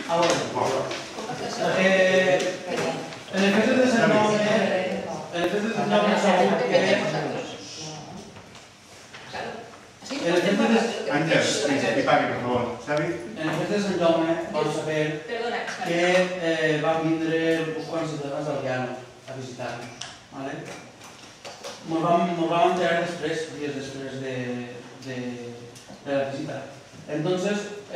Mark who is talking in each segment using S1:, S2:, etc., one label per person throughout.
S1: A veure, en el fet de desenllaune segur que...
S2: Àngels, principi-pagui, per favor. Xavi?
S1: En el fet de desenllaune vam saber que van vindre uns quants ciutadans del Llano a visitar-nos. Ens vam enterar després, dies després de la visita. Entonces,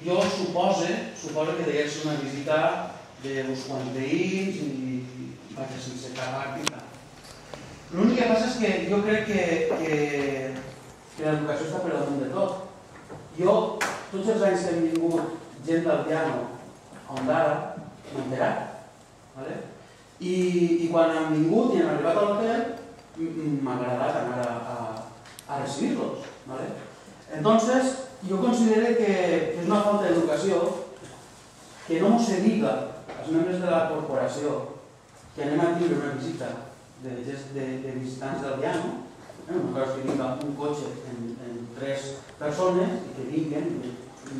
S1: jo supose que deia ser una visita d'uns quants veïns i vaja, sense càrrec i tal. L'únic que passa és que jo crec que l'educació està per damunt de tot. Jo, tots els anys que hem vingut gent del Llano a Ondara, m'he enterat. I quan han vingut i han arribat a l'hotel, m'ha agradat anar a recibir-los. Entonces, jo considero que és una falta d'educació que no se diga als membres de la corporació que anem a tindre una visita de visitants del Llano. No cal que vinga un cotxe amb 3 persones i que vinguen,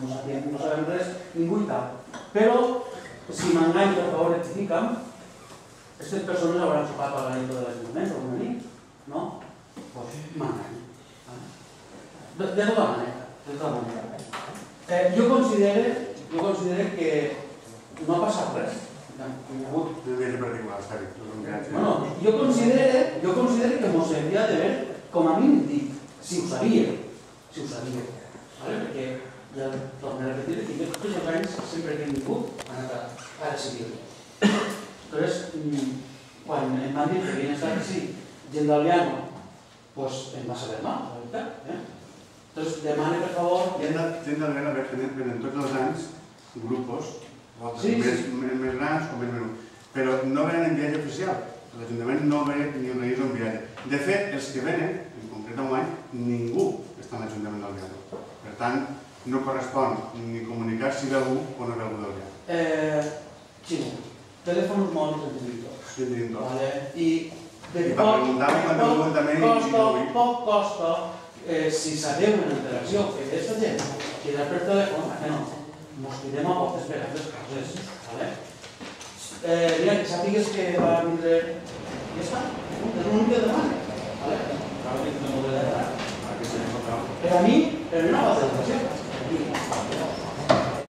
S1: no sabem res, ningú i tal. Però, si m'engany, per favor, rectifica'm, aquestes persones hauran sopat a la nit de l'Ajuntament alguna nit, no? Doncs m'engany. De tota manera. Jo considero que no ha passat res. Jo considero que mos hauria d'haver, com a mínim dit, si ho sabia. Perquè, ja tornaré a repetir, que tots els anys, sempre que hem vingut, han anat a recibir-lo. Entonces, quan em van dir que havien estat així, gent del Llano, doncs em va saber mal, la veritat. Entonces, demane, per favor...
S2: Gent del Llano venen tots els anys grupos, més grans o més menys, però no venen en viatge oficial. L'Ajuntament no ve ni organitza un viatge. De fet, els que venen, en concret un any, ningú està a l'Ajuntament del Llano. Per tant, no correspon ni comunicar si ve algú o no ve algú del Llano.
S1: Xino, telèfons mòbils en tenim tots. I poc costa si sabeu una interacció que aquesta gent queda per telèfon, que no, mos quedem a poc esperant les coses. Mira, que sàpigues que va vindre... Ja està, és l'únic que demana. Per a mi, no va ser educació.